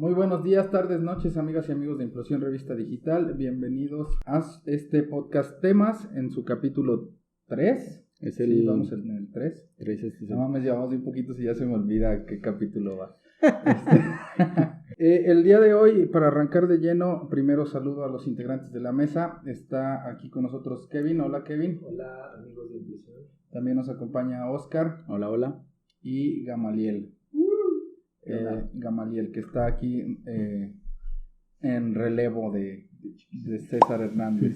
Muy buenos días, tardes, noches, amigas y amigos de Implosión Revista Digital. Bienvenidos a este podcast Temas en su capítulo 3. Sí, vamos en el 3. No mames, llevamos un poquito si ya se me olvida qué capítulo va. El día de hoy, para arrancar de lleno, primero saludo a los integrantes de la mesa. Está aquí con nosotros Kevin. Hola, Kevin. Hola, amigos de Implosión. También nos acompaña Oscar. Hola, hola. Y Gamaliel. Gamaliel, que está aquí en relevo de César Hernández.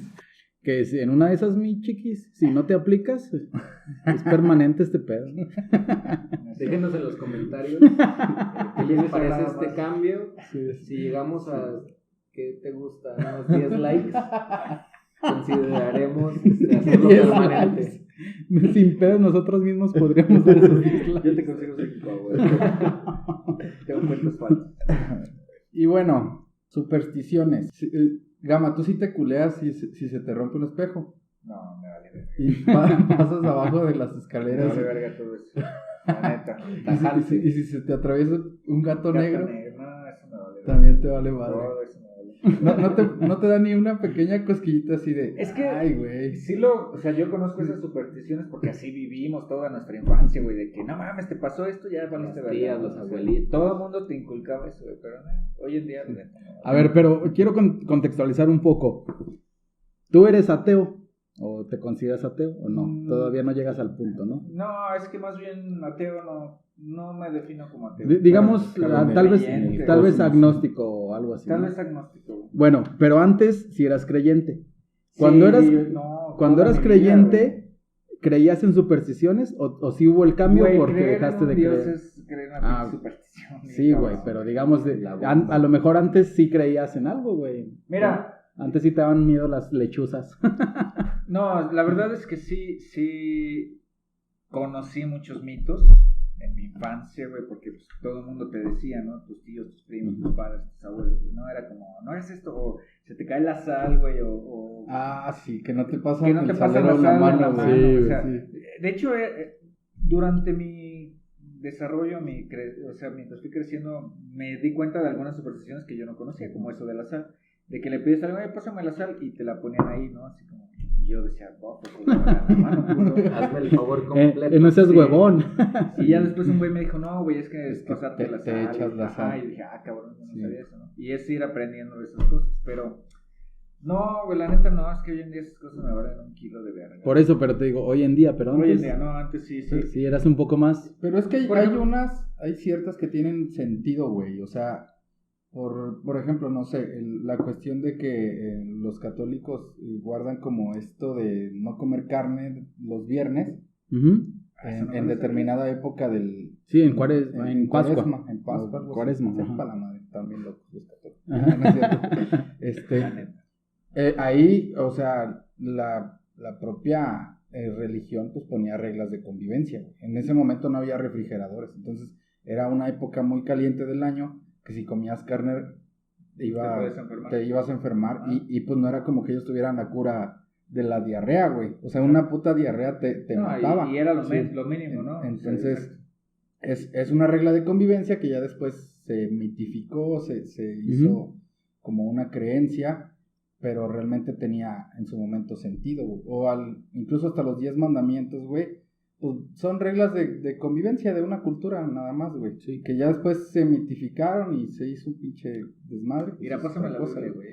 Que en una de esas, mi chiquis, si no te aplicas, es permanente este pedo. Déjenos en los comentarios qué les parece este cambio. Sí. Si llegamos a, ¿qué te gusta? Unos 10 likes, consideraremos hacerlo permanente. Sin pedo nosotros mismos podríamos hacer esos 10 likes. Yo te consigo ese equipo, güey. Tengo cuentos falsos. Y bueno, supersticiones. Gama, ¿tú sí te culeas si se te rompe un espejo? No, me vale verga. Y pasas abajo de las escaleras. Me vale verga todo eso. La neta. Y si se te atraviesa un gato negro, no, eso me vale verga. También te vale madre. Todo eso me vale verga. No te da ni una pequeña cosquillita así de... Es que, ay, güey. Sí o sea, yo conozco esas supersticiones porque así vivimos toda nuestra infancia, güey, de que no mames, te pasó esto, ya valiste verga. Las tías, los abuelitos, todo el mundo te inculcaba eso, güey, pero no, hoy en día... No. A ver, pero quiero contextualizar un poco. ¿Tú eres ateo? ¿O te consideras ateo? ¿O no? Todavía no llegas al punto, ¿no? No, es que más bien ateo no me defino como ateo. Digamos, tal vez agnóstico o algo así. Tal vez agnóstico. Bueno, pero antes sí eras creyente. Cuando eras creyente, ¿creías en supersticiones? ¿O sí hubo el cambio porque dejaste de creer? Es creer en la superstición. Sí, güey, pero digamos, a lo mejor antes sí creías en algo, güey. Mira... Antes sí te daban miedo las lechuzas. No, la verdad es que sí conocí muchos mitos en mi infancia, güey, porque pues, todo el mundo te decía, ¿no? Tus tíos, tus primos, tus padres, tus abuelos, güey, ¿no? Era como, no es esto, o se te cae la sal, güey, o... Ah, sí, que no te pasa que no te pasa la sal en la mano. Sí, o sea, sí. De hecho, durante mi desarrollo, o sea, mientras fui creciendo, me di cuenta de algunas supersticiones que yo no conocía, como eso de la sal. De que le pides a alguien, pásame la sal, y te la ponían ahí, ¿no? Así como, y yo decía, pues la mano, hazme el favor completo. No seas huevón. Y ya después un güey me dijo, no, güey, es que es pasarte la sal. Te echas la sal. Y dije, cabrón, yo no sabía eso, ¿no? Y es ir aprendiendo de esas cosas, pero... No, güey, la neta no, es que hoy en día esas cosas me valen un kilo de verga. Por eso, pero te digo, hoy en día, pero antes... Hoy en día, no, antes sí. Sí, eras un poco más... Pero es que hay ciertas que tienen sentido, güey, o sea... Por ejemplo, no sé, la cuestión de que los católicos guardan como esto de no comer carne los viernes en determinada época del... Sí, en Pascua. En Pascua. Cuaresma. Para la madre, también los católicos. No es cierto. Ahí, o sea, la propia religión pues ponía reglas de convivencia, güey. En ese momento no había refrigeradores, entonces era una época muy caliente del año que si comías carne te ibas a enfermar y pues no era como que ellos tuvieran la cura de la diarrea, güey. O sea, una puta diarrea te mataba. Y era lo mínimo, ¿no? Entonces, es una regla de convivencia que ya después se mitificó, se hizo como una creencia, pero realmente tenía en su momento sentido, güey. Incluso hasta los 10 mandamientos, güey, pues son reglas de convivencia de una cultura nada más, güey. Sí. Que ya después se mitificaron y se hizo un pinche desmadre. Mira, pásame la cosa, güey.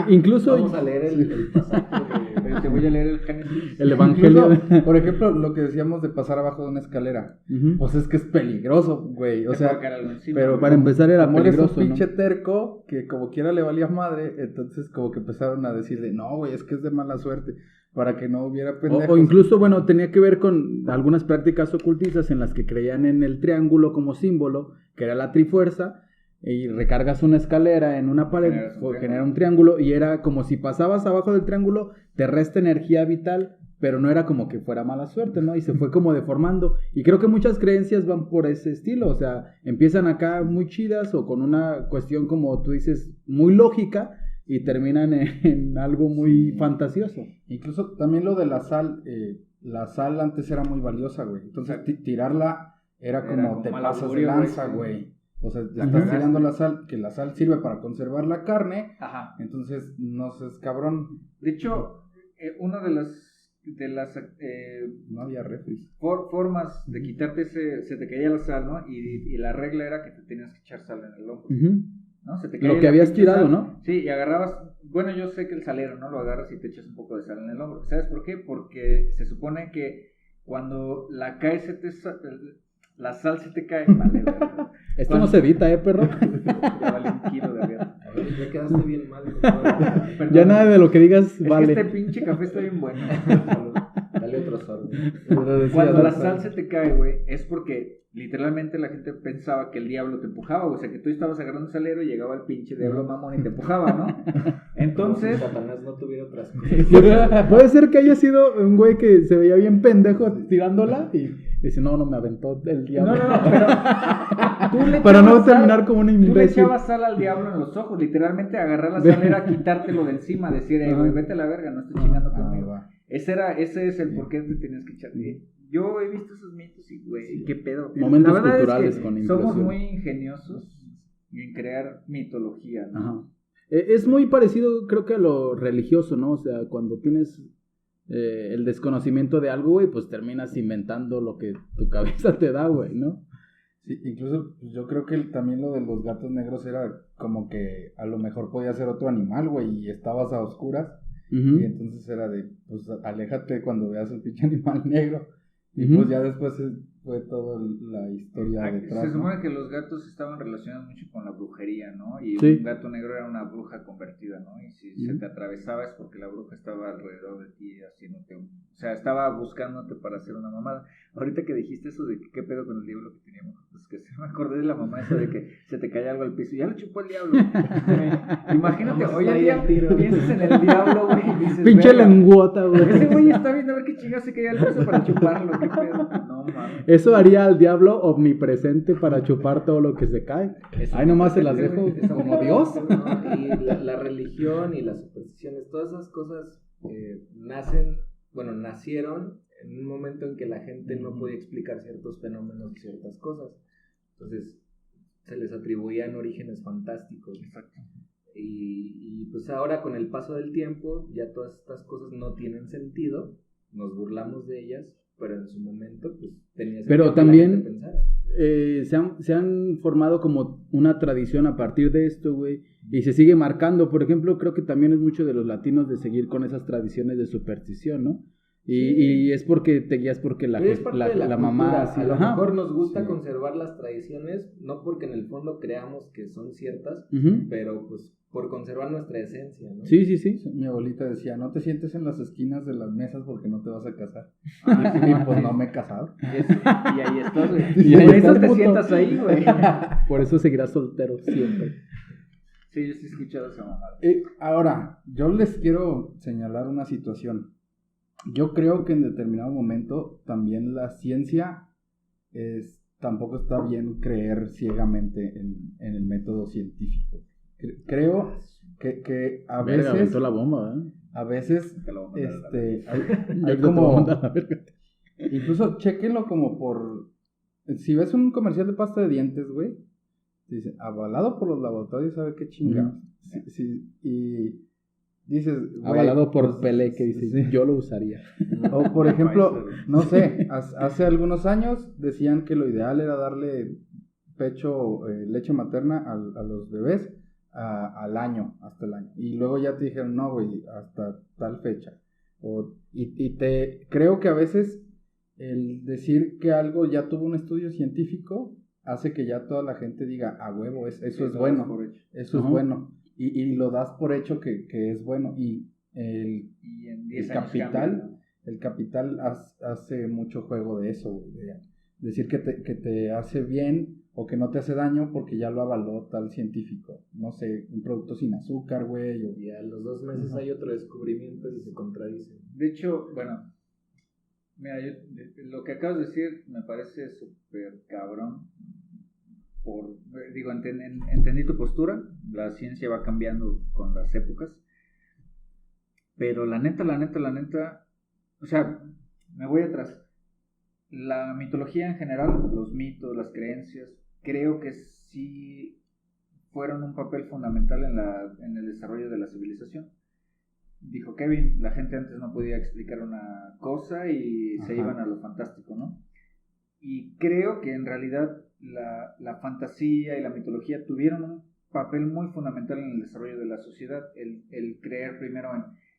Incluso... Vamos a leer el pasaje, te voy a leer el Génesis. El Evangelio. Incluso, por ejemplo, lo que decíamos de pasar abajo de una escalera. Pues es que es peligroso, güey. O sea, pero para empezar era peligroso, como eres un pinche terco que como quiera le valía madre, entonces como que empezaron a decir no, güey, es que es de mala suerte. Para que no hubiera pendejos. O incluso, bueno, tenía que ver con algunas prácticas ocultistas en las que creían en el triángulo como símbolo, que era la trifuerza, y recargas una escalera en una pared, genera un triángulo, y era como si pasabas abajo del triángulo, te resta energía vital, pero no era como que fuera mala suerte, ¿no? Y se fue como deformando. Y creo que muchas creencias van por ese estilo, o sea, empiezan acá muy chidas o con una cuestión, como tú dices, muy lógica, y terminan en algo muy fantasioso. Incluso también lo de la sal antes era muy valiosa, güey. Entonces tirarla era como te pasas de lanza, güey. O sea, ya estás tirando la sal, que la sal sirve para conservar la carne. Ajá. Entonces, no seas cabrón. De hecho, una de las no había refris. Formas de quitarte se te caía la sal, ¿no? Y la regla era que te tenías que echar sal en el hombro. ¿No? Se te caía lo que habías tirado, sal, ¿no? Sí, y agarrabas, bueno, yo sé que el salero, ¿no? Lo agarras y te echas un poco de sal en el hombro. ¿Sabes por qué? Porque se supone que cuando la la sal se te cae, vale, Esto no se edita, perro. Ya vale un kilo de avión. Ya quedaste bien mal. Ya nada de lo que digas vale. Que este pinche café está bien bueno. Dale otro sorbo. Cuando la sal se te cae, güey, es porque literalmente la gente pensaba que el diablo te empujaba, o sea, que tú estabas agarrando un salero y llegaba el pinche diablo mamón y te empujaba, ¿no? Entonces... Como si Satanás no tuviera otras cosas. Puede ser que haya sido un güey que se veía bien pendejo tirándola y dice, no, me aventó el diablo. No, pero... Para no terminar como un imbécil. Tú le echabas sal al diablo en los ojos, literalmente agarrar la sal era quitártelo de encima, decir, güey, vete a la verga, no estés chingando conmigo. Ese es el por qué te tenías que echar. Yo he visto esos mitos y, güey, qué pedo. Momentos la verdad culturales es que con somos impresión. muy ingeniosos en crear mitología, ¿no? Ajá. Es muy parecido, creo que a lo religioso, ¿no? O sea, cuando tienes el desconocimiento de algo, güey, pues terminas inventando lo que tu cabeza te da, güey, ¿no? Sí, incluso pues, yo creo que también lo de los gatos negros era como que a lo mejor podía ser otro animal, güey, y estabas a oscuras. Y entonces era de, pues aléjate cuando veas el pinche animal negro. Y pues ya después fue toda la historia detrás. Se supone que los gatos estaban relacionados mucho con la brujería, ¿no? Y un gato negro era una bruja convertida, ¿no? Y si se te atravesaba es porque la bruja estaba alrededor de ti haciéndote o sea, estaba buscándote para hacer una mamada. Ahorita que dijiste eso de que qué pedo con el diablo que teníamos, pues que se me acordé de la mamá esa de que se te caía algo al piso y ya lo chupó el diablo. Imagínate, hoy en día piensas en el diablo, güey, y dices, pinche lenguota, güey. Ese güey está viendo a ver qué chingados se caía al piso para chuparlo, qué pedo. No mames. Eso haría al diablo omnipresente para chupar todo lo que se cae. Ahí nomás se las dejo como Dios. ¿No? Y la religión y las supersticiones, todas esas cosas nacieron en un momento en que la gente no podía explicar ciertos fenómenos y ciertas cosas. Entonces se les atribuían orígenes fantásticos. Exacto. Y pues ahora con el paso del tiempo ya todas estas cosas no tienen sentido, nos burlamos de ellas, pero en su momento pues tenía sentido. Pero que también la gente pensara. se han formado como una tradición a partir de esto, güey, y se sigue marcando. Por ejemplo, creo que también es mucho de los latinos de seguir con esas tradiciones de superstición, ¿no? Y es porque te guías porque la mamá... A lo mejor nos gusta conservar las tradiciones, no porque en el fondo creamos que son ciertas, pero pues por conservar nuestra esencia, ¿no? Sí. Mi abuelita decía, no te sientes en las esquinas de las mesas porque no te vas a casar. Y pues no me he casado. Y ahí estás, güey. Y Por ahí eso estás, te puto. sientas ahí, güey. Por eso seguirás soltero siempre. Sí, yo sí he escuchado esa mamada. Ahora, yo les quiero señalar una situación. Yo creo que en determinado momento también la ciencia tampoco está bien creer ciegamente en el método científico. Creo que a veces... aventó la bomba, ¿eh? A veces hay como... Incluso chéquenlo como por... Si ves un comercial de pasta de dientes, güey, dice, avalado por los laboratorios, ¿sabe qué chingados? Sí, y... Dices, avalado por Pelé, que dice, yo lo usaría. O por ejemplo, no sé, hace algunos años decían que lo ideal era darle leche materna a los bebés al año, hasta el año. Y luego ya te dijeron, no, güey, hasta tal fecha. Creo que a veces el decir que algo ya tuvo un estudio científico hace que ya toda la gente diga, a huevo, eso es bueno, eso es bueno. Y lo das por hecho que es bueno. Y el capital hace mucho juego de eso, güey. Decir que te hace bien o que no te hace daño porque ya lo avaló tal científico. No sé, un producto sin azúcar, güey. Y a los 2 meses hay otro descubrimiento y se contradice. De hecho, bueno, mira, lo que acabas de decir me parece súper cabrón. Entendí tu postura, la ciencia va cambiando con las épocas, pero la neta, o sea, me voy atrás. La mitología en general, los mitos, las creencias, creo que sí fueron un papel fundamental en el desarrollo de la civilización. Dijo Kevin, la gente antes no podía explicar una cosa y se iban a lo fantástico, ¿no? Y creo que en realidad la fantasía y la mitología tuvieron un papel muy fundamental en el desarrollo de la sociedad, el creer primero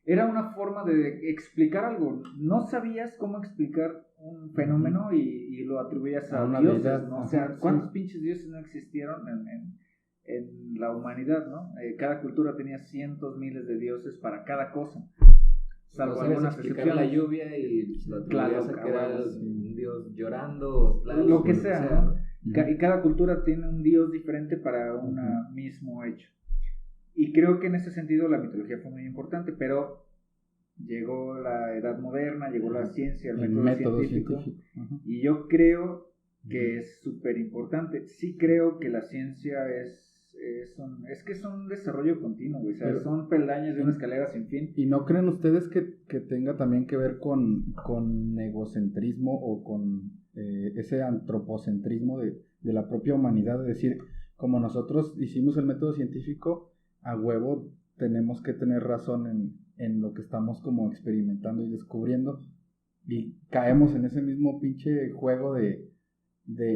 era una forma de explicar algo. No sabías cómo explicar un fenómeno y lo atribuías a dioses, deidad, ¿no? O sea, ¿cuántos pinches dioses no existieron en la humanidad, ¿no? Cada cultura tenía cientos, miles de dioses para cada cosa. Salvo algunas explicar la lluvia y lo atribuías a que era un dios llorando, lo que sea, ¿no? Y cada cultura tiene un dios diferente para un mismo hecho. Y creo que en ese sentido la mitología fue muy importante, pero llegó la edad moderna, llegó la ciencia, el método científico. Y yo creo que es súper importante. Sí creo que la ciencia es un desarrollo continuo, güey. O sea, pero son peldaños de una escalera sin fin. ¿Y no creen ustedes que tenga también que ver con egocentrismo o con ese antropocentrismo de la propia humanidad? Es decir, como nosotros hicimos el método científico, a huevo tenemos que tener razón en lo que estamos como experimentando y descubriendo, y caemos en ese mismo pinche juego de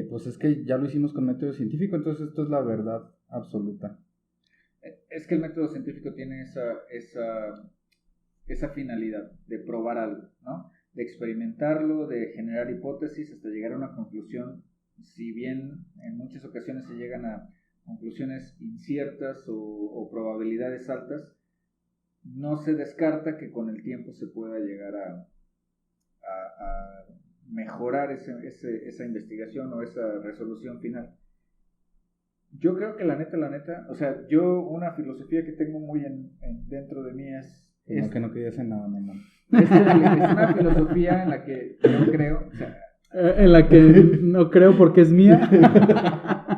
pues es que ya lo hicimos con método científico, entonces esto es la verdad absoluta. Es que el método científico tiene esa finalidad de probar algo, ¿no? De experimentarlo, de generar hipótesis hasta llegar a una conclusión. Si bien en muchas ocasiones se llegan a conclusiones inciertas o probabilidades altas, no se descarta que con el tiempo se pueda llegar a mejorar esa investigación o esa resolución final. Yo creo que la neta, o sea, una filosofía que tengo muy dentro de mí es que no querías en nada, mamá. Es una filosofía en la que yo creo, o sea, en la que no creo porque es mía.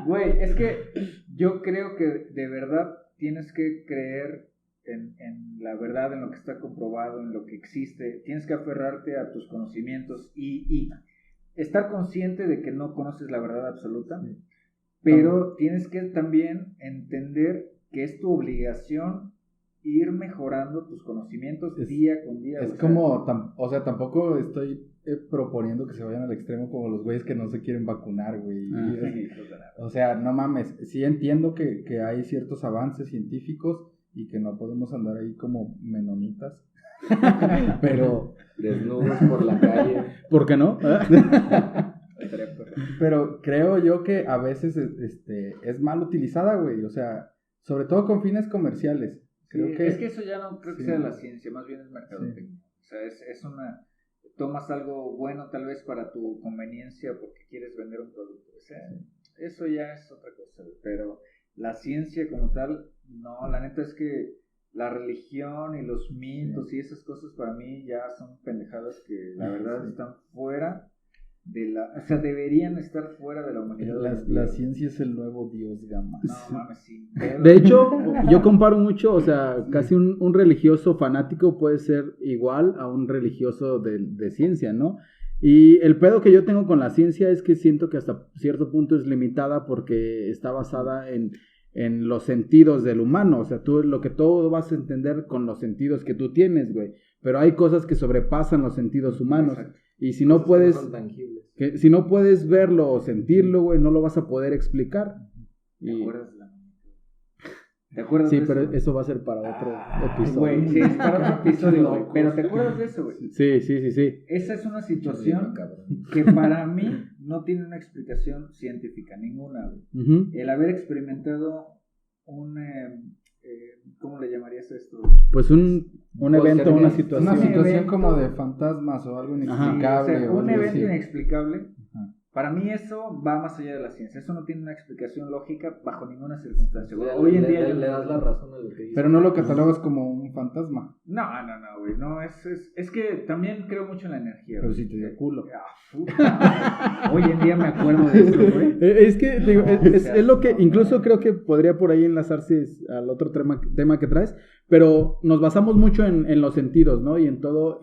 Güey, es que yo creo que de verdad tienes que creer en la verdad, en lo que está comprobado, en lo que existe. Tienes que aferrarte a tus conocimientos y estar consciente de que no conoces la verdad absoluta, pero tienes que también entender que es tu obligación ir mejorando tus conocimitos día con día. Es como, o sea, tampoco estoy proponiendo que se vayan al extremo como los güeyes que no se quieren vacunar, güey. O sea, no mames, sí entiendo que hay ciertos avances científicos y que no podemos andar ahí como menonitas, pero desnudos por la calle. ¿Por qué no? Pero creo yo que a veces es mal utilizada, güey. O sea, sobre todo con fines comerciales. Creo que es que eso ya no creo que sea la ciencia, más bien es mercadotecnia. O sea, tomas algo bueno tal vez para tu conveniencia porque quieres vender un producto. O sea, eso ya es otra cosa, pero la ciencia como tal, no, la neta es que la religión y los mitos y esas cosas para mí ya son pendejadas que la verdad están fuera o sea, deberían estar fuera de la humanidad. La ciencia es el nuevo Dios, Gama. No mames, sí. De hecho, yo comparo mucho, o sea, casi un religioso fanático puede ser igual a un religioso de ciencia, ¿no? Y el pedo que yo tengo con la ciencia es que siento que hasta cierto punto es limitada porque está basada en los sentidos del humano. O sea, todo vas a entender con los sentidos que tú tienes, güey. Pero hay cosas que sobrepasan los sentidos humanos. Exacto. Y si no puedes... si no puedes verlo o sentirlo, güey, no lo vas a poder explicar. ¿Te acuerdas de la ¿Te acuerdas de eso? Sí, pero eso va a ser para otro episodio. Güey, sí, es para otro episodio, güey. Pero ¿te acuerdas de eso, güey? Sí. Esa es una situación que para mí no tiene una explicación científica, ninguna, güey. Uh-huh. El haber experimentado ¿cómo le llamarías esto? Pues un evento, una situación. Una situación como de fantasmas o algo inexplicable. O sea, un evento inexplicable. Para mí eso va más allá de la ciencia. Eso no tiene una explicación lógica bajo ninguna circunstancia. Hoy en día le das la razón a lo que dice. Pero no lo catalogas como un fantasma. No, güey. No, es que también creo mucho en la energía. Pero si te dio culo. Hoy en día me acuerdo de eso, güey. Es que digo, es lo que incluso creo que podría por ahí enlazarse al otro tema que traes. Pero nos basamos mucho en los sentidos, ¿no? Y en todo...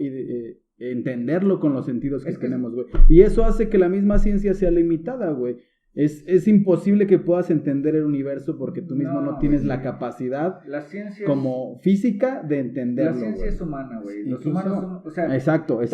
entenderlo con los sentidos que tenemos, güey. Y eso hace que la misma ciencia sea limitada, güey. Es imposible que puedas entender el universo porque tú mismo no tienes güey, la capacidad la ciencia como física de entenderlo. La ciencia güey. es humana, güey. Los Incluso- humanos son, o sea, Exacto, güey.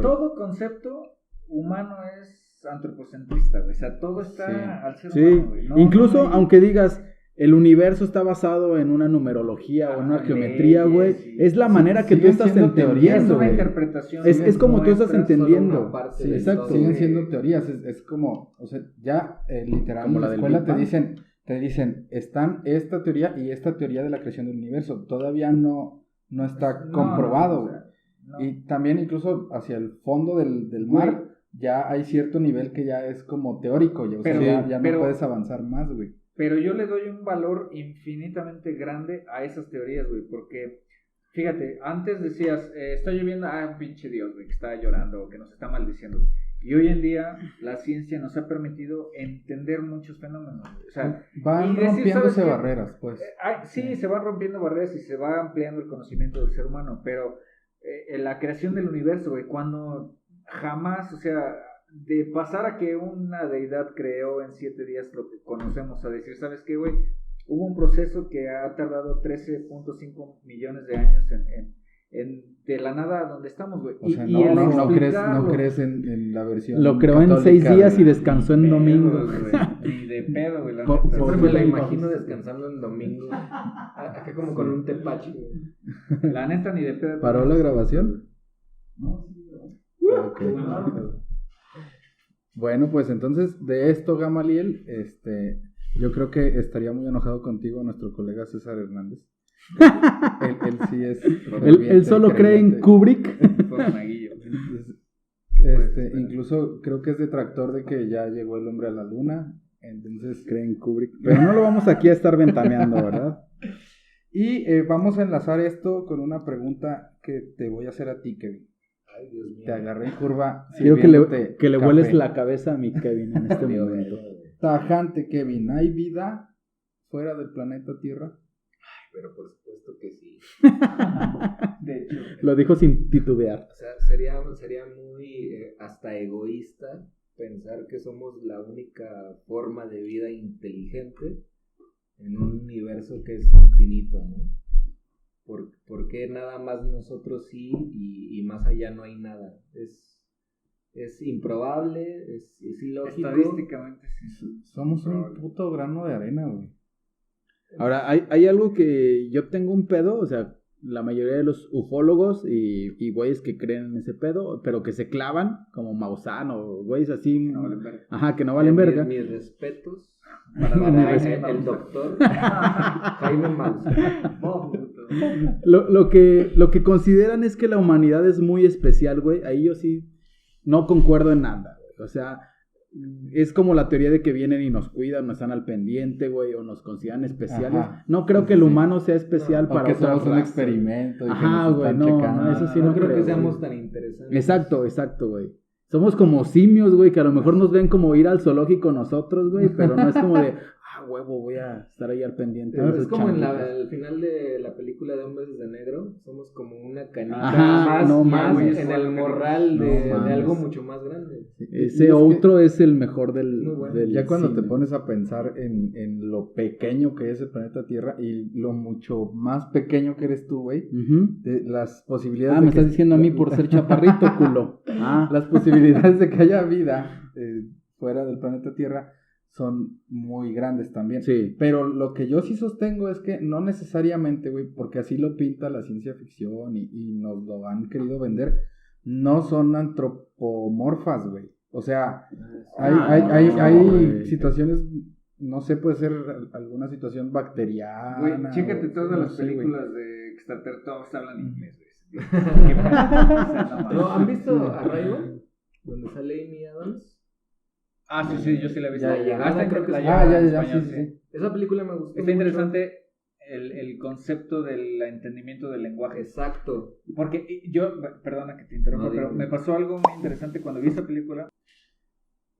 todo concepto humano es antropocentrista, güey. O sea, todo está Sí. al ser Sí, humano, güey. incluso hay- aunque digas el universo está basado en una numerología o en una geometría, güey, sí. es la Sí, manera que tú siguen estás siendo teorías, es entendiendo, una güey. interpretación. Es como tú estás nuestra, entendiendo. solo una parte Sí, del exacto. todo. Siguen siendo teorías, es como, o sea, ya literal Como en la la del escuela Big Bang. te dicen, están esta teoría y esta teoría de la creación del universo, todavía no está No, comprobado, o güey. sea, no. Y también incluso hacia el fondo del mar, ya hay cierto nivel que ya es como teórico, ya, o sea, Pero- ya no pero- puedes avanzar más, güey. Pero yo le doy un valor infinitamente grande a esas teorías, güey, porque, fíjate, antes decías, está lloviendo, un pinche Dios, güey, que está llorando o que nos está maldiciendo. Y hoy en día la ciencia nos ha permitido entender muchos fenómenos, güey. O sea, Van y decir, rompiéndose ¿sabes qué? barreras, pues. Sí, se van rompiendo barreras y se va ampliando el conocimiento del ser humano, pero en la creación del universo, güey, cuando jamás, o sea, de pasar a que una deidad creó en 7 días lo que conocemos, a decir, ¿sabes qué, güey? Hubo un proceso que ha tardado 13.5 millones de años en de la nada a donde estamos, güey. O sea, Y no el crees en la versión Lo creó en 6 católica días y de- descansó en domingo. Ni de pedo, güey. La Co- neta. Siempre por- me la imagino descansando en domingo. Acá como con un tepache. La neta, ni de pedo. ¿Paró la grabación? No, Ok. Bueno, pues entonces de esto, Gamaliel, yo creo que estaría muy enojado contigo nuestro colega César Hernández. Él sí es. Él solo cree en Kubrick. Fue monaguillo. Incluso creo que es detractor de que ya llegó el hombre a la luna. Entonces Cree en Kubrick. Pero no lo vamos aquí a estar ventaneando, ¿verdad? Y vamos a enlazar esto con una pregunta que te voy a hacer a ti, Kevin. Ay, Dios mío. Te agarré en curva. Quiero que sirviéndote le café. vueles la cabeza a mi Kevin en este momento. Tajante, Kevin. ¿Hay vida fuera del planeta Tierra? Pero por supuesto que sí. De hecho, Lo dijo sin titubear. O sea, sería muy hasta egoísta pensar que somos la única forma de vida inteligente en un universo que es infinito, ¿no? ¿Por qué nada más nosotros sí y más allá no hay nada? Es improbable, es ilógico. estadísticamente sí. Somos un puto grano de arena, güey. Ahora, hay algo que yo tengo un pedo, o sea, la mayoría de los ufólogos y güeyes que creen en ese pedo, pero que se clavan, como Maussan o güeyes así, No valen verga. ajá, que no valen verga. Mis respetos Para el doctor Jaime Maussan. Lo que consideran es que la humanidad es muy especial, güey. Ahí yo sí no concuerdo en nada, güey. O sea, es como la teoría de que vienen y nos cuidan, nos están al pendiente, güey, o nos consideran especiales. Ajá. No creo que el humano sea especial O para que otra somos un raza. experimento. Y Ajá, que nos güey, están no, checando. no, eso sí No no creo que creo, seamos güey. tan interesantes. Exacto, güey. Somos como simios, güey, que a lo mejor nos ven como ir al zoológico nosotros, güey, pero no es como de, huevo, voy a estar ahí al pendiente. de Es esos como en changuitos. el final de la película de Hombres de Negro, somos como una canita Ajá, más, no más mames. en el morral No de mames. algo mucho más grande. Ese Y es que otro es el mejor del, Muy bueno. del Ya cuando cine. te pones a pensar en lo pequeño que es el planeta Tierra y lo mucho más pequeño que eres tú, güey, Ujú. de las posibilidades Ah, de me que- estás diciendo a mí por ser chaparrito, culo. Ah, las posibilidades de que haya vida fuera del planeta Tierra son muy grandes también. sí. Pero lo que yo sí sostengo es que no necesariamente, güey, porque así lo pinta la ciencia ficción y nos lo han querido vender, no son antropomorfas, güey. O sea, hay güey. situaciones, no sé, puede ser alguna situación bacteriana. Güey, chécate o- todas no las sé, güey. películas de extraterrestres, todos hablan inglés, güey. Qué mal. O sea, no mames. ¿No? ¿Han visto Arrival? Donde sale Amy Adams. Sí, yo sí la he visto. La llegada, Hasta creo que la sí. llegada Ya, en sí, español, sí. Esa película me gustó Está mucho. interesante el concepto del entendimiento del lenguaje. Exacto. Porque yo, perdona que te interrumpa, No, pero dime. me pasó algo muy interesante cuando vi esa película.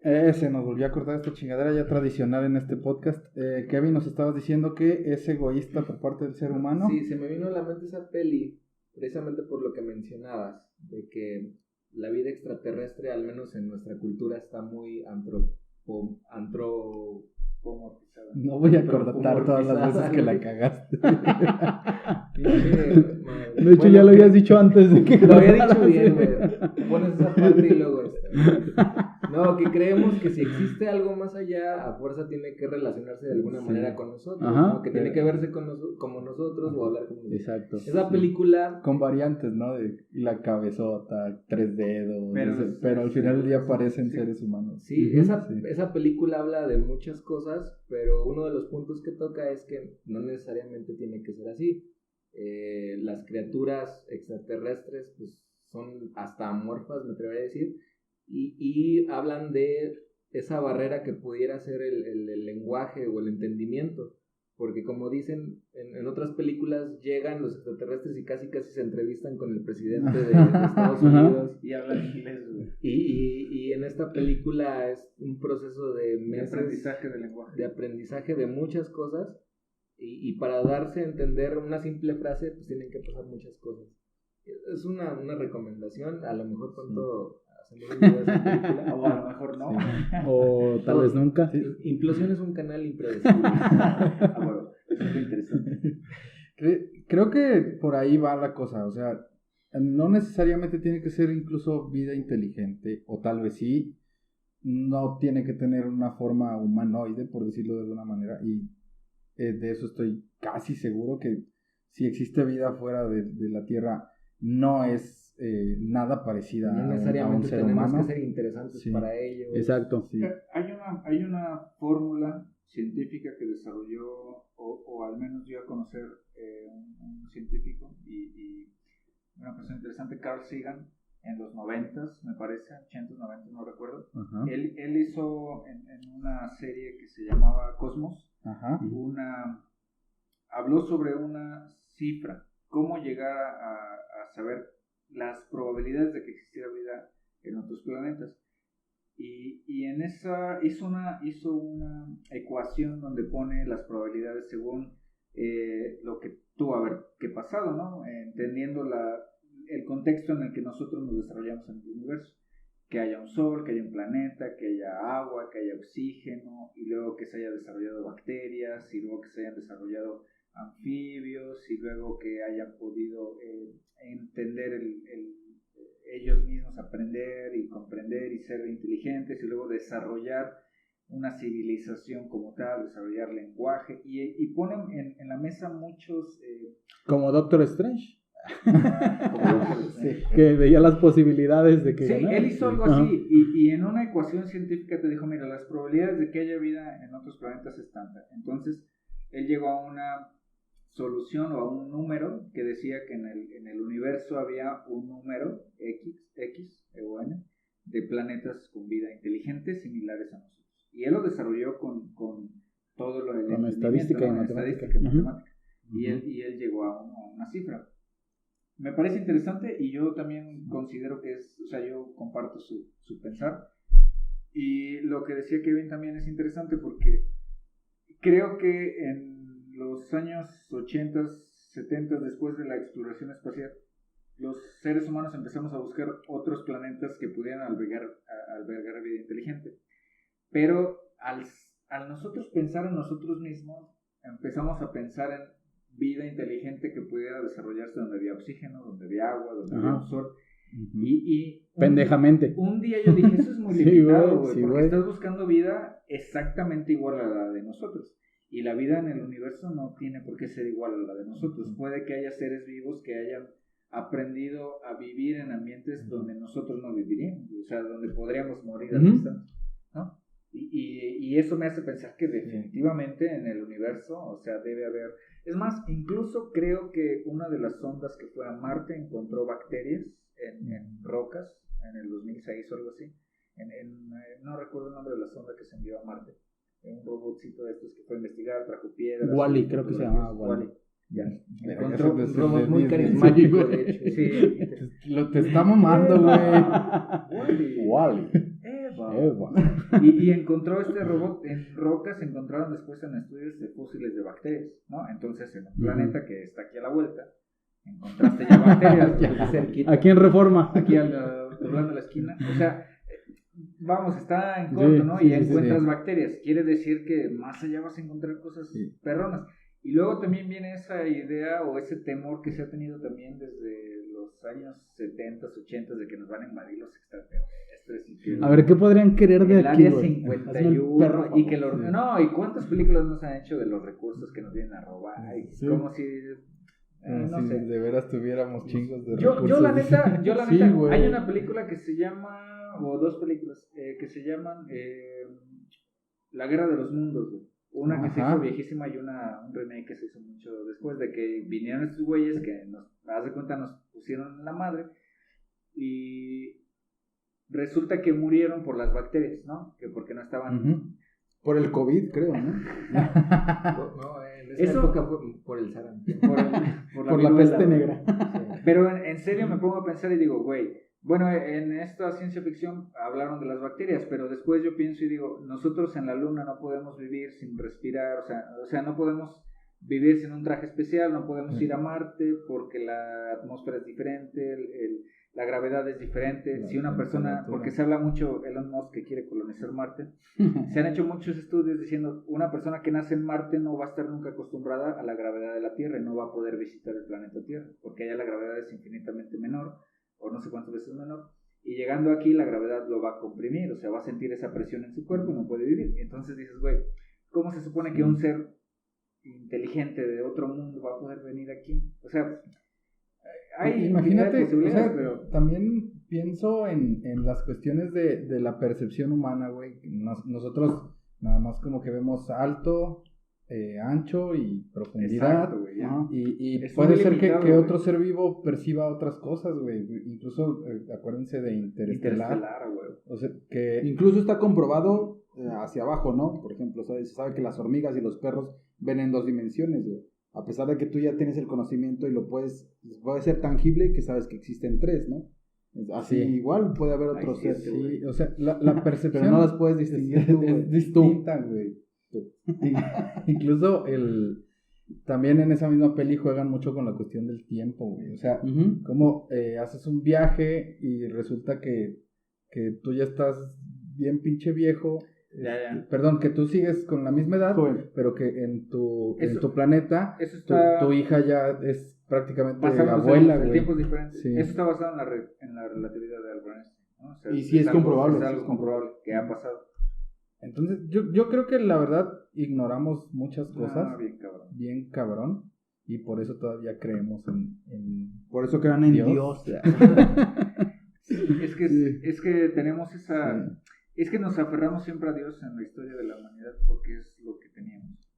Se nos volvió a cortar esta chingadera ya tradicional en este podcast. Kevin, nos estabas diciendo que es egoísta por parte del ser humano. Sí, se me vino a la mente esa peli, precisamente por lo que mencionabas, de que la vida extraterrestre, al menos en nuestra cultura, está muy No voy a cortar todas las veces que la cagaste. De hecho, ya lo habías dicho antes de que... Lo había dicho bien, güey. Pones esa parte y luego esta. No, que creemos que si existe algo más allá, a fuerza tiene que relacionarse de alguna manera con nosotros. Ajá, ¿no? Que tiene que verse como nosotros o hablar como nosotros. Exacto. Esa película... Con variantes, ¿no? De la cabezota, 3 dedos. Pero al final del día parecen seres humanos. Sí, esa película habla de muchas cosas, pero uno de los puntos que toca es que no necesariamente tiene que ser así. Las criaturas extraterrestres pues son hasta amorfas, me atrevería a decir, y hablan de esa barrera que pudiera ser el lenguaje o el entendimiento, porque como dicen en otras películas llegan los extraterrestres y casi se entrevistan con el presidente de Estados Unidos y hablan inglés, güey. Y en esta película es un proceso de meses aprendizaje del lenguaje, de aprendizaje de muchas cosas. Y para darse a entender una simple frase, pues tienen que pasar muchas cosas. Es una recomendación, a lo mejor pronto hacemos un video de esa película. O a lo mejor no. Sí. O tal vez nunca. Implosión es un canal impredecible. Bueno, eso es muy interesante. Creo que por ahí va la cosa, o sea, no necesariamente tiene que ser incluso vida inteligente, o tal vez sí, no tiene que tener una forma humanoide, por decirlo de alguna manera, y de eso estoy casi seguro que si existe vida fuera de la Tierra no es nada parecida no a un ser tenemos humano. que ser interesantes para ellos. Exacto. Sí. Hay una fórmula científica que desarrolló, o al menos dio a conocer un científico y una persona interesante, Carl Sagan, en los 90s, me parece, 80s, 90s, no recuerdo. Ajá. Él hizo en una serie que se llamaba Cosmos, Ajá. habló sobre una cifra, cómo llegar a saber las probabilidades de que existiera vida en otros planetas. Y en esa hizo una ecuación donde pone las probabilidades según lo que tuvo haber que pasado, ¿no? Entendiendo el contexto en el que nosotros nos desarrollamos en el universo. Que haya un sol, que haya un planeta, que haya agua, que haya oxígeno, y luego que se haya desarrollado bacterias, y luego que se hayan desarrollado anfibios, y luego que hayan podido entender ellos mismos, aprender y comprender y ser inteligentes, y luego desarrollar una civilización como tal, desarrollar lenguaje, y ponen en la mesa muchos... Como Doctor Strange. Sí. Que veía las posibilidades de que sí, ganara. él hizo algo así y en una ecuación científica te dijo, mira, las probabilidades de que haya vida en otros planetas es tanta. Entonces él llegó a una solución o a un número que decía que en el universo había un número X o N de planetas con vida inteligente similares a nosotros, y él lo desarrolló con todo lo de con estadística y matemática, y él llegó a una cifra. Me parece interesante y yo también considero que yo comparto su pensar. Y lo que decía Kevin también es interesante porque creo que en los años 80, 70, después de la exploración espacial, los seres humanos empezamos a buscar otros planetas que pudieran albergar vida inteligente. Pero al nosotros pensar en nosotros mismos, empezamos a pensar en vida inteligente que pudiera desarrollarse donde había oxígeno, donde había agua, donde había un sol. Pendejamente. Un día yo dije, eso es muy limitado, güey, sí, porque güey. estás buscando vida exactamente igual a la de nosotros. Y la vida en el universo no tiene por qué ser igual a la de nosotros. Puede que haya seres vivos que hayan aprendido a vivir en ambientes donde nosotros no viviríamos, o sea, donde podríamos morir al instante, ¿no? Y eso me hace pensar que definitivamente en el universo, o sea, debe haber... Es más, incluso creo que una de las sondas que fue a Marte encontró bacterias en rocas en el 2006 o algo así. No recuerdo el nombre de la sonda que se envió a Marte. Un robotcito de estos que fue a investigar, trajo piedras. Wally, creo que se llamaba Wally. Ya. Encontró Un robot muy carismático, de hecho. Sí. Te está mamando, güey. Wally. Eva. Y encontró este robot en rocas, se encontraron después en estudios de fósiles de bacterias, ¿no? Entonces en un planeta que está aquí a la vuelta, encontraste ya bacterias cerquita. Aquí en Reforma. Aquí doblando la esquina. O sea, vamos, está en corto, ¿no? Y Sí, encuentras bacterias. Quiere decir que más allá vas a encontrar cosas perronas. Y luego también viene esa idea o ese temor que se ha tenido también desde los años 70, 80 de que nos van a invadir los extraterrestres. Y que A ver, ¿qué podrían querer de el aquí, área güey? 51 y que no, y cuántas películas nos han hecho de los recursos que nos vienen a robar, y como si no si sé. de veras tuviéramos chingos de Yo recursos. la neta, Sí, güey. hay una película que se llama, o dos películas que se llaman La Guerra de los Mundos, güey. Una que se hizo viejísima y un remake que se hizo mucho después de que vinieron estos güeyes que nos, haz de cuenta, nos pusieron la madre y resulta que murieron por las bacterias, ¿no? Que porque no estaban... Por el COVID, creo, ¿no? No, en esa época fue por el sarampión. Por la peste negra. Pero en serio me pongo a pensar y digo, güey, bueno, en esta ciencia ficción hablaron de las bacterias, pero después yo pienso y digo, nosotros en la luna no podemos vivir sin respirar, o sea, no podemos vivir sin un traje especial, no podemos ir a Marte porque la atmósfera es diferente, la gravedad es diferente. Si una persona, porque se habla mucho Elon Musk que quiere colonizar Marte, se han hecho muchos estudios diciendo una persona que nace en Marte no va a estar nunca acostumbrada a la gravedad de la Tierra y no va a poder visitar el planeta Tierra, porque allá la gravedad es infinitamente menor, o no sé cuántas veces menor, y llegando aquí la gravedad lo va a comprimir, o sea, va a sentir esa presión en su cuerpo y no puede vivir. Entonces dices, güey, ¿cómo se supone que un ser inteligente de otro mundo va a poder venir aquí? O sea, imagínate, o sea, pero también pienso en las cuestiones de la percepción humana, güey. Nosotros nada más como que vemos alto, ancho y profundidad. Exacto, güey, y puede ser que otro ser vivo perciba otras cosas, güey. Incluso acuérdense de Interestelar, güey. O sea, que incluso está comprobado hacia abajo, ¿no? Por ejemplo, se sabe que las hormigas y los perros ven en 2 dimensiones, güey. A pesar de que tú ya tienes el conocimiento y puede ser tangible, que sabes que existen 3, ¿no? Así igual puede haber otro ser. Sí, o sea, la percepción pero no las puedes distinguir tú, es distinta, güey. Incluso también en esa misma peli juegan mucho con la cuestión del tiempo, güey. O sea, como haces un viaje y resulta que tú ya estás bien pinche viejo. Perdón, que tú sigues con la misma edad, joven, pero que en tu planeta tu hija ya es prácticamente abuela, güey. El tiempo es diferente. Sí. Eso está basado en la relatividad de Albert Einstein, ¿no? O sea, y sí es comprobable. Es algo comprobable que ha pasado. Entonces, yo creo que la verdad ignoramos muchas cosas. Bien cabrón. Y por eso todavía creemos en por eso crean en Dios. Es que tenemos esa... Sí. Es que nos aferramos siempre a Dios en la historia de la humanidad porque es lo que teníamos.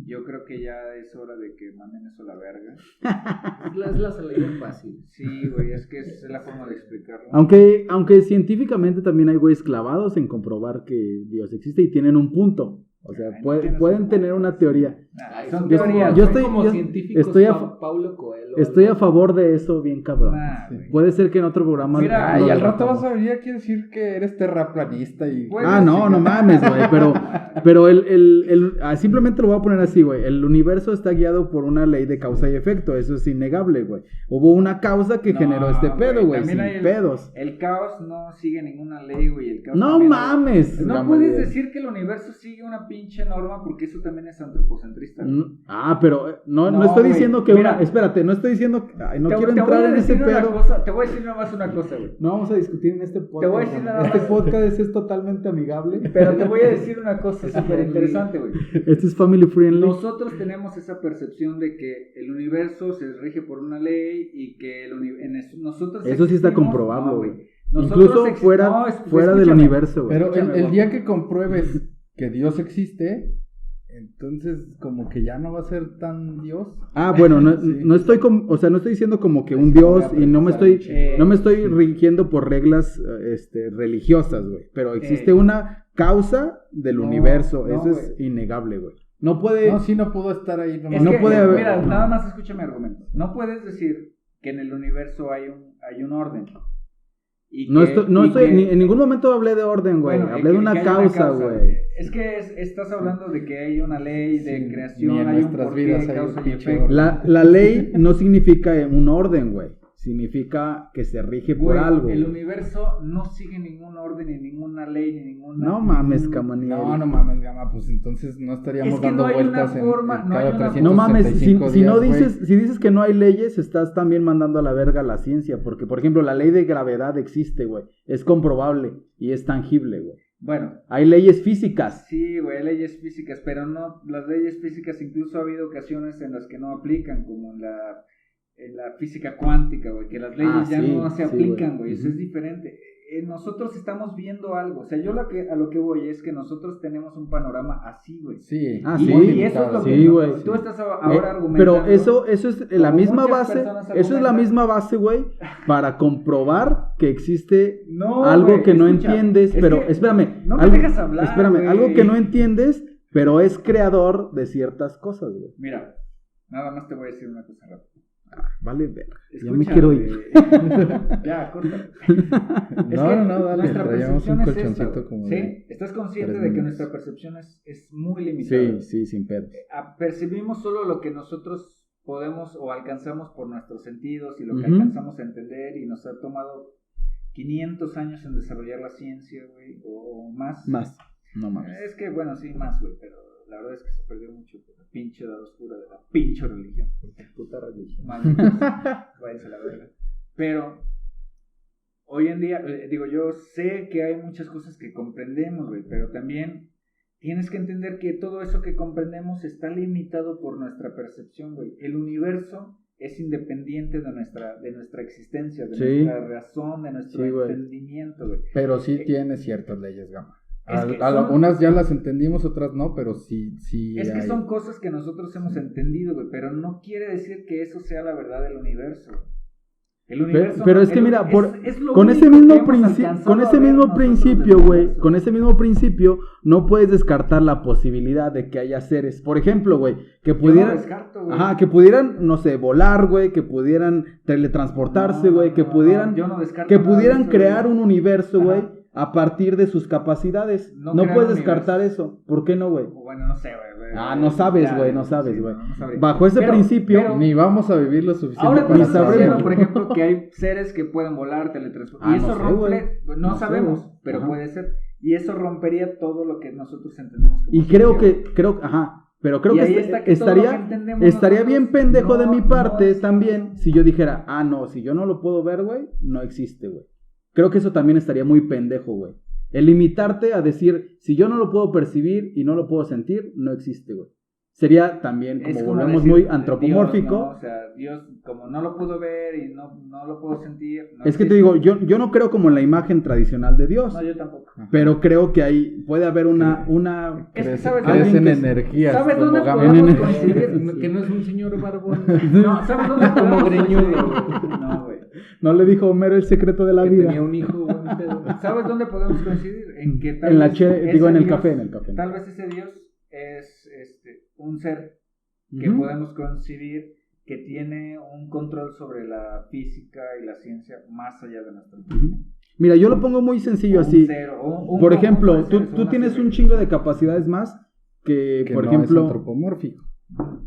Yo creo que ya es hora de que manden eso a la verga. Es la salida fácil. Sí, güey, es que es la forma de explicarlo. Aunque científicamente también hay güeyes clavados en comprobar que Dios existe y tienen un punto. O sea, pueden tener una teoría. Son teorías. Yo estoy como científicos Paulo Coelho. Estoy a favor de eso, bien cabrón. Puede ser que en otro programa... Mira, y al rato vas a venir aquí a decir que eres terraplanista y... no mames, güey, pero simplemente lo voy a poner así, güey. El universo está guiado por una ley de causa y efecto, eso es innegable, güey. Hubo una causa que generó este pedo, güey, sin pedos. El caos no sigue ninguna ley, güey. No mames. No puedes decir que el universo sigue una pinche norma porque eso también es antropocentrista. Pero no estoy diciendo que espérate, no estoy diciendo que no quiero entrar en ese pedo. Te voy a decir nomás una cosa, güey. No vamos a discutir en este podcast. Te voy a decir nada más. Este podcast es totalmente amigable. Pero te voy a decir una cosa súper interesante, güey. Este es family friendly. Nosotros tenemos esa percepción de que el universo se rige por una ley y que nosotros eso sí está comprobable, güey. Incluso fuera del universo, güey. Pero el día que compruebes que Dios existe, entonces como que ya no va a ser tan Dios. Bueno, no estoy no estoy diciendo como que un Dios y no me estoy rigiendo por reglas religiosas, güey, pero existe una causa del universo, eso es innegable, güey. No pudo estar ahí. Mira, nada más escúchame mi argumento. No puedes decir que en el universo hay un orden. En ningún momento hablé de orden, güey. Hablé de una causa, güey. Es que estás hablando de que hay una ley de creación, hay un porqué, causa y efecto. La ley no significa un orden, güey. significa que se rige Güey, por algo. el universo no sigue ningún orden, ni ninguna ley, ni ninguna... No mames, Camaniel. No mames, Gama, pues entonces no estaríamos Es que dando no hay una vueltas forma, no hay cada una- 365 No mames, si días, no güey. dices, si dices que no hay leyes, estás también mandando a la verga la ciencia, porque por ejemplo la ley de gravedad existe, güey, es comprobable y es tangible, güey. Bueno, Hay leyes físicas. sí, güey, leyes físicas, pero no, las leyes físicas incluso ha habido ocasiones en las que no aplican, como en la física cuántica, güey, que las leyes ya sí, no se sí, aplican, güey. güey, eso es diferente. Nosotros estamos viendo algo, o sea, yo a lo que voy es que nosotros tenemos un panorama así, güey. Sí. Ah, Y- sí. y eso es lo que Sí, no- güey. tú estás ahora argumentando. Pero eso es la como misma muchas base, personas eso es la argumentan. misma base, güey, para comprobar que existe No, algo güey, que no escucha, entiendes, es pero que espérame, no me algo, dejas hablar, espérame, güey. algo que no entiendes, pero es creador de ciertas cosas, güey. Mira, nada más te voy a decir una cosa rápida. Vale, verga. Ya Escucha, me quiero güey. ir. Ya, córtalo. No, dale, nuestra traíamos percepción un es colchoncito esta, como ¿sí? de ¿Estás consciente 3 de que minutos. nuestra percepción es muy limitada? Sí, sí, sin pedo. Percibimos solo lo que nosotros podemos o alcanzamos por nuestros sentidos y lo que Ujú. alcanzamos a entender, y nos ha tomado 500 años en desarrollar la ciencia, güey, o más. Más. No mames. Es que, bueno, sí, más, güey, pero la verdad es que se perdió mucho por la pinche edad oscura de la pinche religión. Puta religión. Malditos, váyanse a la verga. Pero hoy en día, digo, yo sé que hay muchas cosas que comprendemos, güey, pero también tienes que entender que todo eso que comprendemos está limitado por nuestra percepción, güey. El universo es independiente de nuestra existencia, de Sí. nuestra razón, de nuestro Sí, güey. entendimiento, güey. Pero sí tiene ciertas leyes, Gama. Es que son- Algunas ya las entendimos, otras no, pero sí Es que hay. son cosas que nosotros hemos entendido, güey, pero no quiere decir que eso sea la verdad del universo. El universo Pero no- es que el- mira, es lo con ese único mismo que hemos principio, alcanzado con a ese ver mismo nosotros del principio, güey, universo. con ese mismo principio, no puedes descartar la posibilidad de que haya seres, por ejemplo, güey, que Yo no pudieran, descarto, güey. ajá, que pudieran, no sé, volar, güey, que pudieran teletransportarse, No, güey, que no, pudieran, yo no descarto que nada de pudieran eso, crear güey. un universo, Ajá. güey, a partir de sus capacidades. No No crear puedes un descartar universo. eso. ¿Por qué no, güey? Bueno, no sé, güey. Ah, no sabes, Ya, güey, no sabes, sí, güey. no sabría. Bajo ese Pero- principio, pero- Ni vamos a vivir lo suficiente Ahora tú para estás sabremos. diciendo, saberlo. por ejemplo, que hay seres que pueden volar, teletransportar. Ah, Y eso no sé, rompe, güey. no No sé, sabemos, güey. pero Ajá. puede ser. Y eso rompería todo lo que nosotros entendemos como y creo ciencia. que, ajá, pero creo Y que, ahí está que todo lo que estaría, entendemos estaría nosotros bien pendejo de no- mi parte no es- también si yo dijera, ah, no, si yo no lo puedo ver, güey, no existe, güey. Creo que eso también estaría muy pendejo, güey. El limitarte a decir, si yo no lo puedo percibir y no lo puedo sentir, no existe, güey. Sería también, Es como como volvemos decir muy Dios, antropomórfico. ¿no? O sea, Dios, como no lo puedo ver y no lo puedo sentir. No Es que te existe. digo, yo no creo como en la imagen tradicional de Dios, No, yo tampoco. pero creo que ahí puede haber una Es que Crees- sabes crees alguien en que- energías. ¿Sabes como dónde Gama. podemos En- coincidir? Que no es un señor barbón. No, ¿sabes dónde podemos greñudo. coincidir? No, güey. no le dijo Homero el secreto de la Que vida. tenía un hijo, buen pedo. ¿Sabes dónde podemos coincidir? En que tal En la vez che- digo, ese en el Dios- café, en el café. Tal vez ese Dios es un ser que Ujú. podemos concebir que tiene un control sobre la física y la ciencia más allá de nuestra Mira, yo lo pongo muy sencillo así. Por ejemplo, tú tienes un chingo de capacidades más que, Que por no ejemplo... es antropomórfico.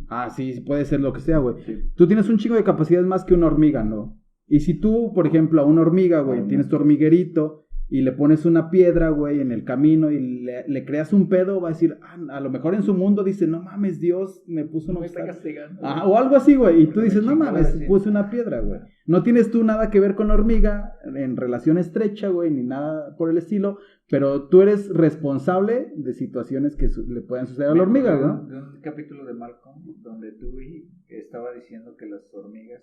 Ah, sí, puede ser lo que sea, güey. Sí. Tú tienes un chingo de capacidades más que una hormiga, ¿no? Y si tú, por ejemplo, a una hormiga, güey, tienes tu hormiguerito y le pones una piedra, güey, en el camino y le creas un pedo, va a decir, ah, a lo mejor en su mundo dice, no mames, Dios me puso un Me está obstáculo. castigando. Ajá, o algo así, güey. Y tú Me dices, no chingó mames, la puse una piedra, güey. No tienes tú nada que ver con la hormiga en relación estrecha, güey, ni nada por el estilo, pero tú eres responsable de situaciones que le puedan suceder a la hormiga, güey. De un capítulo de Malcolm donde Dewey estaba diciendo que las hormigas,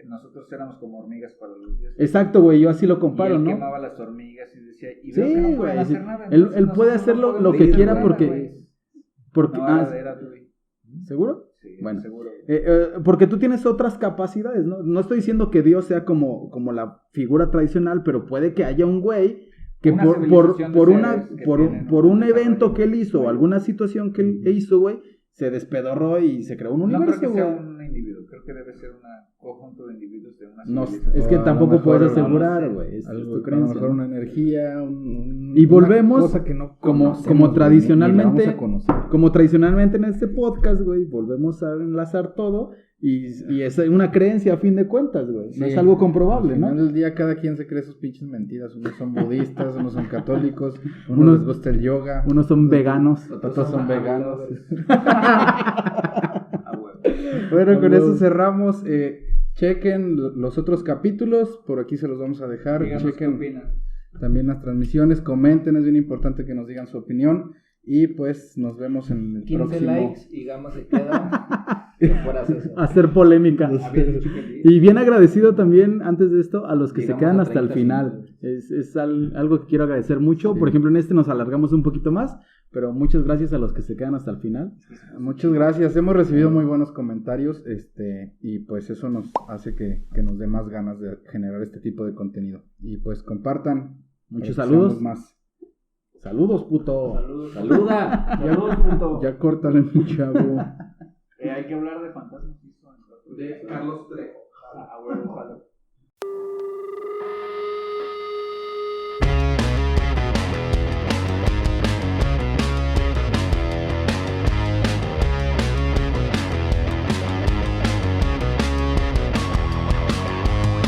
nosotros éramos como hormigas para los dioses. Exacto, güey, yo así lo Y comparo, él ¿no? quemaba las hormigas y decía, y Sí, veo que no güey, pueden sí. hacer nada. Él entonces puede nosotros hacer no lo podemos que hacer quiera nada, porque... güey. porque No, era Dewey. ¿Seguro? Sí, Bueno. seguro. Porque tú tienes otras capacidades, ¿no? No estoy diciendo que Dios sea como la figura tradicional, pero puede que haya un güey que Una por civilización de una seres que por tienen un un evento desarrollo. que él hizo o alguna situación que él hizo, güey, se despedorró y se creó un No creo universo, que sea güey. un individuo, creo que debe ser un conjunto de individuos de una No, civilización. es que O a lo tampoco mejor puedes algo, asegurar, no sé, güey. Es Algo, tu a lo creencia. mejor ¿no? una energía, Y volvemos una cosa que no como conocemos, tradicionalmente, ni la vamos a conocer. como tradicionalmente en este podcast, güey, volvemos a enlazar todo Y es una creencia a fin de cuentas, güey. No Sí. es algo comprobable, Al final ¿no? del día cada quien se cree sus pinches mentiras. Unos son budistas, unos son católicos, unos Unos- les gusta el yoga, Unos son veganos. otros son veganos. Ah, bueno. Bueno, con Ah, eso huevo. cerramos. Chequen los otros capítulos, por aquí se los vamos a dejar. Díganos qué Chequen opinan. también las transmisiones, comenten, es bien importante que nos digan su opinión. Y pues nos vemos en el 15 próximo. likes y Gama se queda. Fuera eso. Hacer polémica. Habías dicho que sí. Y bien agradecido también, antes de esto, a los que Llegamos se quedan a hasta el 30 final. minutos. Es algo que quiero agradecer mucho. Sí. Por ejemplo, en este nos alargamos un poquito más, pero muchas gracias a los que se quedan hasta el final. Muchas gracias, hemos recibido muy buenos comentarios, y pues eso nos hace que nos dé más ganas de generar este tipo de contenido. Y pues compartan. Muchos para que seamos saludos. más. Saludos, puto. Saludos. Saluda. Saludos, punto. Ya córtale, mi chavo. Hay que hablar de fantasmas. De Carlos Trejo.